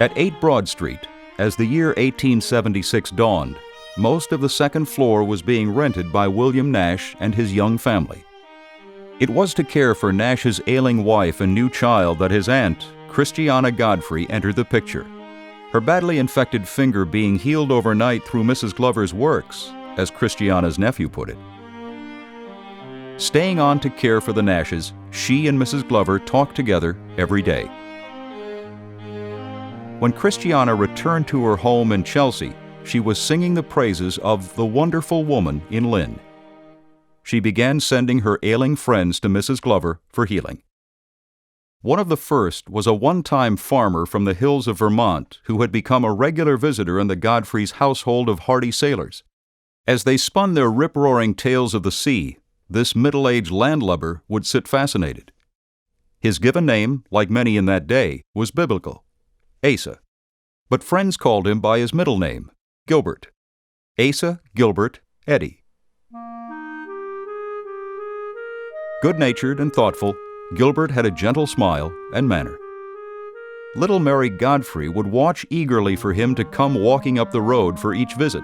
At 8 Broad Street, as the year 1876 dawned, most of the second floor was being rented by William Nash and his young family. It was to care for Nash's ailing wife and new child that his aunt, Christiana Godfrey, entered the picture, her badly infected finger being healed overnight through Mrs. Glover's works, as Christiana's nephew put it. Staying on to care for the Nashes, she and Mrs. Glover talked together every day. When Christiana returned to her home in Chelsea, she was singing the praises of the wonderful woman in Lynn. She began sending her ailing friends to Mrs. Glover for healing. One of the first was a one-time farmer from the hills of Vermont who had become a regular visitor in the Godfreys' household of hardy sailors. As they spun their rip-roaring tales of the sea, this middle-aged landlubber would sit fascinated. His given name, like many in that day, was biblical, Asa, but friends called him by his middle name, Gilbert, Asa Gilbert Eddy. Good-natured and thoughtful, Gilbert had a gentle smile and manner. Little Mary Godfrey would watch eagerly for him to come walking up the road for each visit.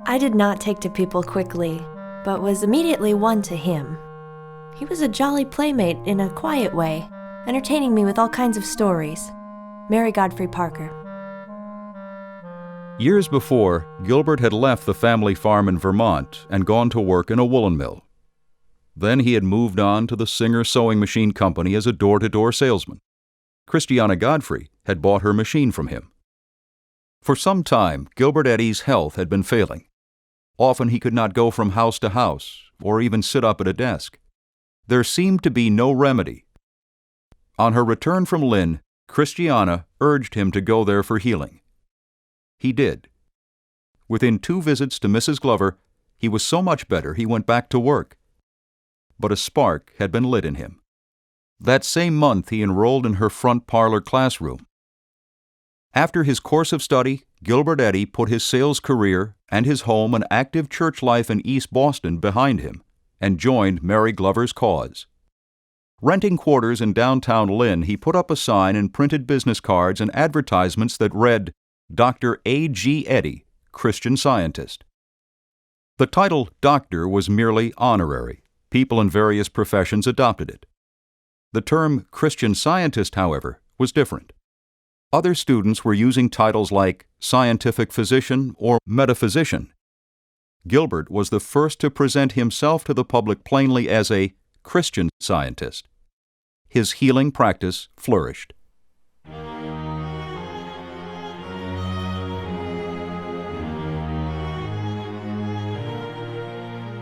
I did not take to people quickly, but was immediately won to him. He was a jolly playmate in a quiet way, entertaining me with all kinds of stories. Mary Godfrey Parker. Years before, Gilbert had left the family farm in Vermont and gone to work in a woolen mill. Then he had moved on to the Singer Sewing Machine Company as a door-to-door salesman. Christiana Godfrey had bought her machine from him. For some time, Gilbert Eddy's health had been failing. Often he could not go from house to house, or even sit up at a desk. There seemed to be no remedy. On her return from Lynn, Christiana urged him to go there for healing. He did. Within 2 visits to Mrs. Glover, he was so much better he went back to work. But a spark had been lit in him. That same month he enrolled in her front parlor classroom. After his course of study, Gilbert Eddy put his sales career and his home and active church life in East Boston behind him and joined Mary Glover's cause. Renting quarters in downtown Lynn, he put up a sign and printed business cards and advertisements that read, Dr. A.G. Eddy, Christian Scientist. The title doctor was merely honorary. People in various professions adopted it. The term Christian Scientist, however, was different. Other students were using titles like scientific physician or metaphysician. Gilbert was the first to present himself to the public plainly as a Christian Scientist. His healing practice flourished.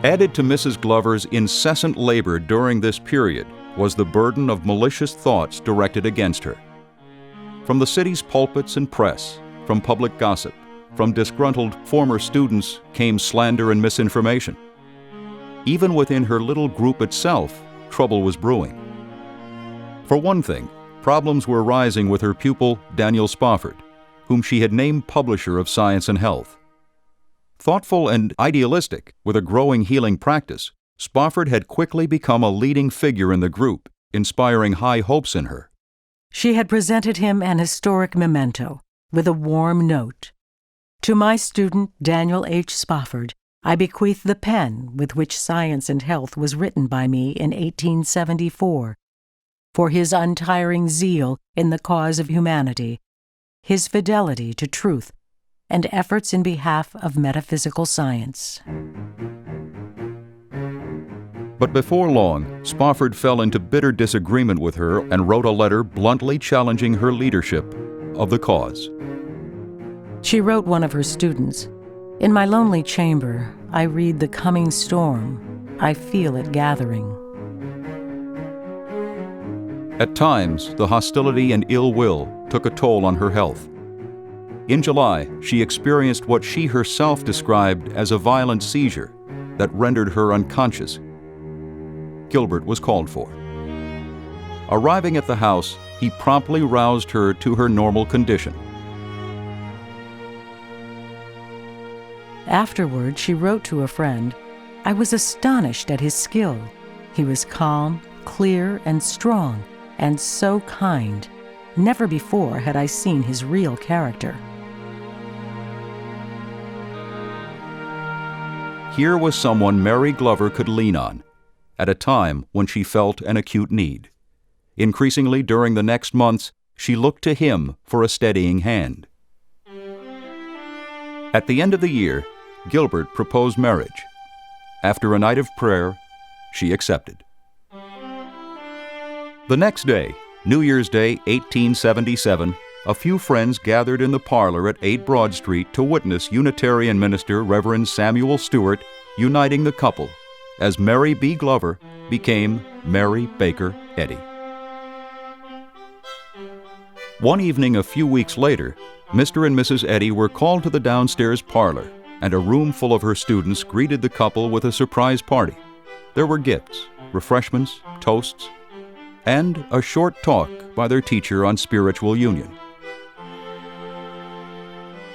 Added to Mrs. Glover's incessant labor during this period was the burden of malicious thoughts directed against her. From the city's pulpits and press, from public gossip, from disgruntled former students came slander and misinformation. Even within her little group itself, trouble was brewing. For one thing, problems were rising with her pupil, Daniel Spofford, whom she had named publisher of Science and Health. Thoughtful and idealistic, with a growing healing practice, Spofford had quickly become a leading figure in the group, inspiring high hopes in her. She had presented him an historic memento with a warm note. To my student, Daniel H. Spofford, I bequeath the pen with which Science and Health was written by me in 1874, for his untiring zeal in the cause of humanity, his fidelity to truth, and efforts in behalf of metaphysical science. But before long, Spofford fell into bitter disagreement with her and wrote a letter bluntly challenging her leadership of the cause. She wrote one of her students, In my lonely chamber, I read the coming storm. I feel it gathering. At times, the hostility and ill will took a toll on her health. In July, she experienced what she herself described as a violent seizure that rendered her unconscious. Gilbert was called for. Arriving at the house, he promptly roused her to her normal condition. Afterward, she wrote to a friend, I was astonished at his skill. He was calm, clear, and strong, and so kind. Never before had I seen his real character. Here was someone Mary Glover could lean on, at a time when she felt an acute need. Increasingly during the next months, she looked to him for a steadying hand. At the end of the year, Gilbert proposed marriage. After a night of prayer, she accepted. The next day, New Year's Day, 1877, a few friends gathered in the parlor at 8 Broad Street to witness Unitarian minister Reverend Samuel Stewart uniting the couple as Mary B. Glover became Mary Baker Eddy. One evening a few weeks later, Mr. and Mrs. Eddy were called to the downstairs parlor, and a room full of her students greeted the couple with a surprise party. There were gifts, refreshments, toasts, and a short talk by their teacher on spiritual union.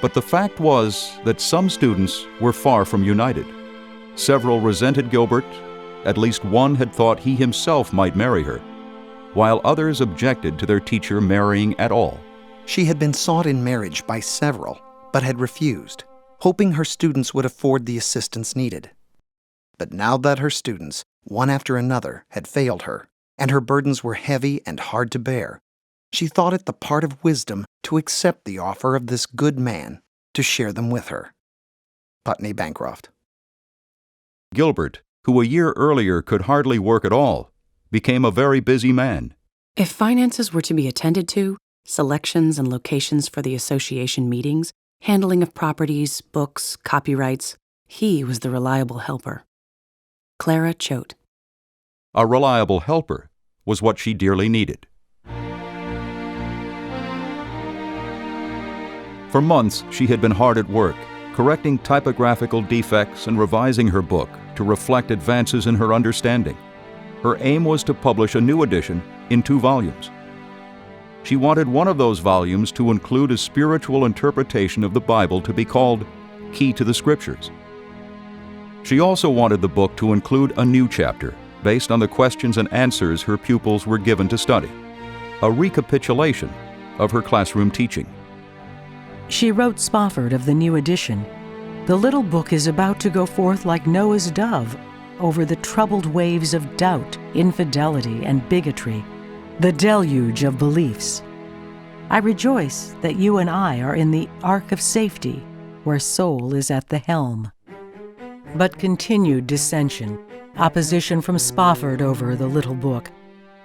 But the fact was that some students were far from united. Several resented Gilbert, at least one had thought he himself might marry her, while others objected to their teacher marrying at all. She had been sought in marriage by several, but had refused, hoping her students would afford the assistance needed. But now that her students, one after another, had failed her, and her burdens were heavy and hard to bear, she thought it the part of wisdom to accept the offer of this good man to share them with her. Putney Bancroft. Gilbert, who a year earlier could hardly work at all, became a very busy man. If finances were to be attended to, selections and locations for the association meetings, handling of properties, books, copyrights, he was the reliable helper. Clara Choate. A reliable helper was what she dearly needed. For months, she had been hard at work, correcting typographical defects and revising her book to reflect advances in her understanding. Her aim was to publish a new edition in 2 volumes. She wanted one of those volumes to include a spiritual interpretation of the Bible to be called Key to the Scriptures. She also wanted the book to include a new chapter based on the questions and answers her pupils were given to study, a recapitulation of her classroom teaching. She wrote Spofford of the new edition, "The little book is about to go forth like Noah's dove over the troubled waves of doubt, infidelity, and bigotry, the deluge of beliefs. I rejoice that you and I are in the ark of safety, where soul is at the helm." But continued dissension, opposition from Spofford over the little book,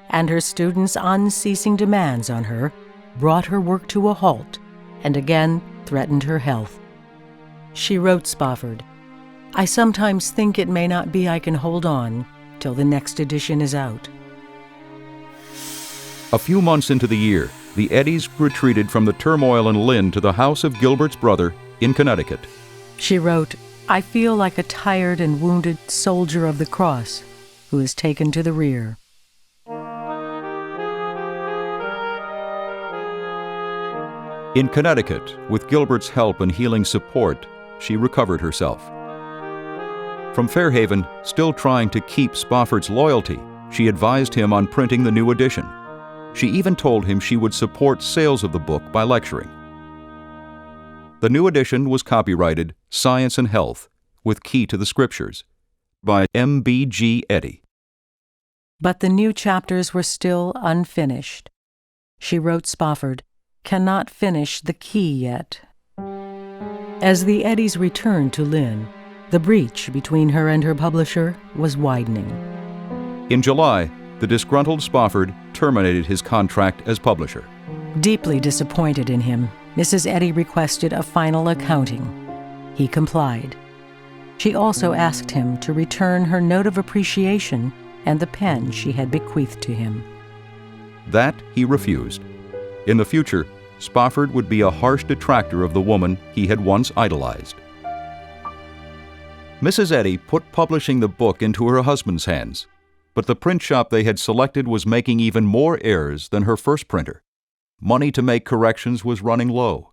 and her students' unceasing demands on her brought her work to a halt and again threatened her health. She wrote Spofford, "I sometimes think it may not be I can hold on till the next edition is out." A few months into the year, the Eddys retreated from the turmoil in Lynn to the house of Gilbert's brother in Connecticut. She wrote, "I feel like a tired and wounded soldier of the cross who is taken to the rear." In Connecticut, with Gilbert's help and healing support, she recovered herself. From Fairhaven, still trying to keep Spofford's loyalty, she advised him on printing the new edition. She even told him she would support sales of the book by lecturing. The new edition was copyrighted Science and Health, with Key to the Scriptures, by M.B.G. Eddy. But the new chapters were still unfinished. She wrote Spofford, "Cannot finish the key yet." As the Eddys returned to Lynn, the breach between her and her publisher was widening. In July, the disgruntled Spofford terminated his contract as publisher. Deeply disappointed in him, Mrs. Eddy requested a final accounting. He complied. She also asked him to return her note of appreciation and the pen she had bequeathed to him. That he refused. In the future, Spofford would be a harsh detractor of the woman he had once idolized. Mrs. Eddy put publishing the book into her husband's hands, but the print shop they had selected was making even more errors than her first printer. Money to make corrections was running low.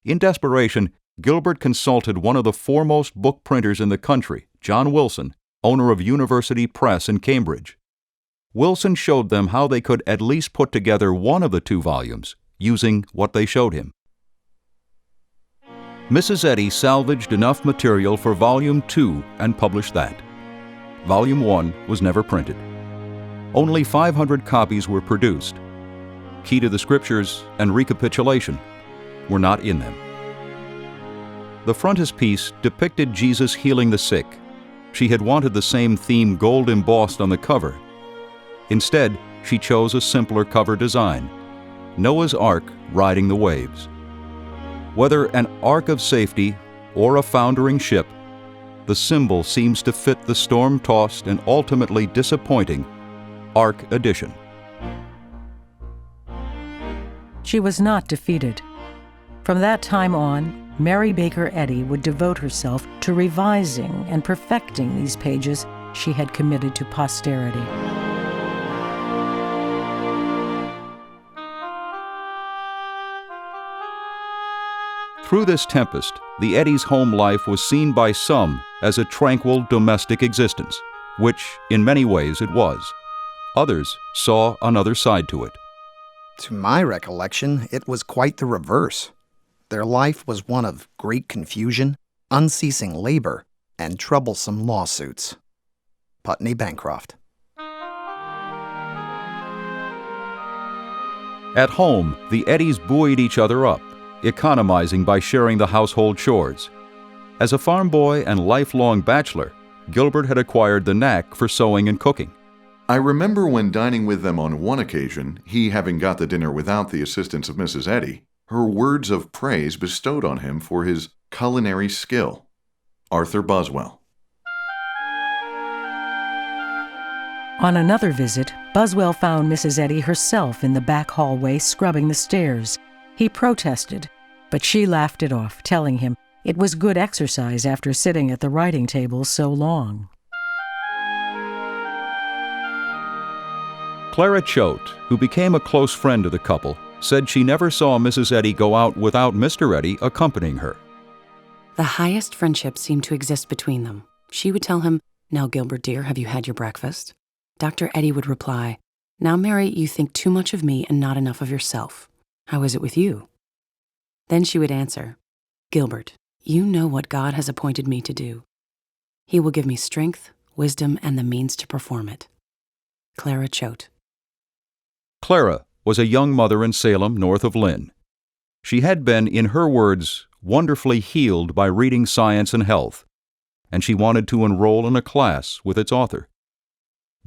In desperation, Gilbert consulted one of the foremost book printers in the country, John Wilson, owner of University Press in Cambridge. Wilson showed them how they could at least put together one of the two volumes using what they showed him. Mrs. Eddy salvaged enough material for Volume 2 and published that. Volume 1 was never printed. Only 500 copies were produced. Key to the Scriptures and recapitulation were not in them. The frontispiece depicted Jesus healing the sick. She had wanted the same theme gold embossed on the cover. Instead, she chose a simpler cover design, Noah's Ark riding the waves. Whether an ark of safety or a foundering ship, the symbol seems to fit the storm-tossed and ultimately disappointing Ark edition. She was not defeated. From that time on, Mary Baker Eddy would devote herself to revising and perfecting these pages she had committed to posterity. Through this tempest, the Eddy's home life was seen by some as a tranquil domestic existence, which in many ways it was. Others saw another side to it. To my recollection, it was quite the reverse. Their life was one of great confusion, unceasing labor, and troublesome lawsuits. Putney Bancroft. At home, the Eddys buoyed each other up, economizing by sharing the household chores. As a farm boy and lifelong bachelor, Gilbert had acquired the knack for sewing and cooking. I remember when dining with them on one occasion, he having got the dinner without the assistance of Mrs. Eddy, her words of praise bestowed on him for his culinary skill. Arthur Boswell. On another visit, Boswell found Mrs. Eddy herself in the back hallway scrubbing the stairs. He protested, but she laughed it off, telling him it was good exercise after sitting at the writing table so long. Clara Choate, who became a close friend of the couple, said she never saw Mrs. Eddy go out without Mr. Eddy accompanying her. The highest friendship seemed to exist between them. She would tell him, "Now, Gilbert, dear, have you had your breakfast?" Dr. Eddy would reply, "Now, Mary, you think too much of me and not enough of yourself. How is it with you?" Then she would answer, "Gilbert, you know what God has appointed me to do. He will give me strength, wisdom, and the means to perform it." Clara Choate. Clara was a young mother in Salem, north of Lynn. She had been, in her words, wonderfully healed by reading Science and Health, and she wanted to enroll in a class with its author.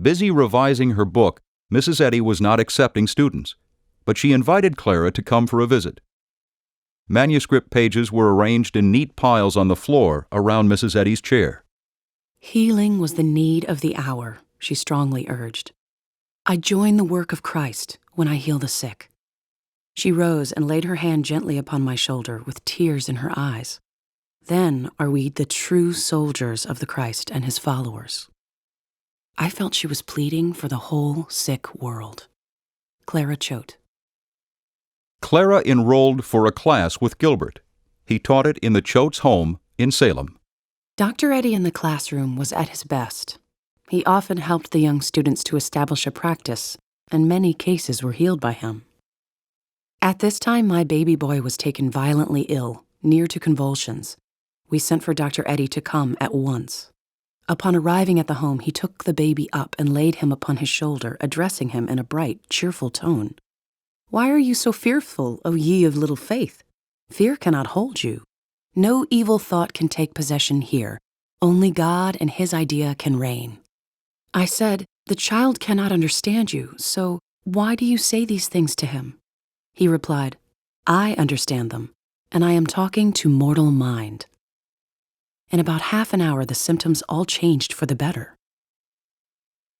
Busy revising her book, Mrs. Eddy was not accepting students, but she invited Clara to come for a visit. Manuscript pages were arranged in neat piles on the floor around Mrs. Eddy's chair. Healing was the need of the hour, she strongly urged. I join the work of Christ when I heal the sick. She rose and laid her hand gently upon my shoulder with tears in her eyes. Then are we the true soldiers of the Christ and his followers. I felt she was pleading for the whole sick world. Clara Choate. Clara enrolled for a class with Gilbert. He taught it in the Choates' home in Salem. Dr. Eddy in the classroom was at his best. He often helped the young students to establish a practice, and many cases were healed by him. At this time, my baby boy was taken violently ill, near to convulsions. We sent for Dr. Eddy to come at once. Upon arriving at the home, he took the baby up and laid him upon his shoulder, addressing him in a bright, cheerful tone. "Why are you so fearful, O ye of little faith? Fear cannot hold you. No evil thought can take possession here. Only God and his idea can reign." I said, "The child cannot understand you, so why do you say these things to him?" He replied, "I understand them, and I am talking to mortal mind." In about half an hour, the symptoms all changed for the better.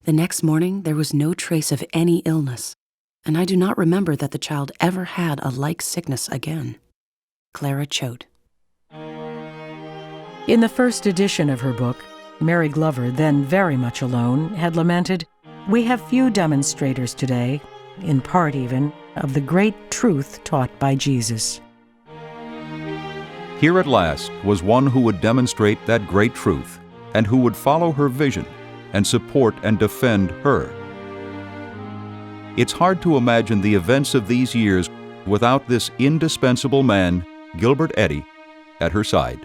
The next morning, there was no trace of any illness, and I do not remember that the child ever had a like sickness again. Clara Choate. In the first edition of her book, Mary Glover, then very much alone, had lamented, "We have few demonstrators today, in part even, of the great truth taught by Jesus." Here at last was one who would demonstrate that great truth, and who would follow her vision and support and defend her. It's hard to imagine the events of these years without this indispensable man, Gilbert Eddy, at her side.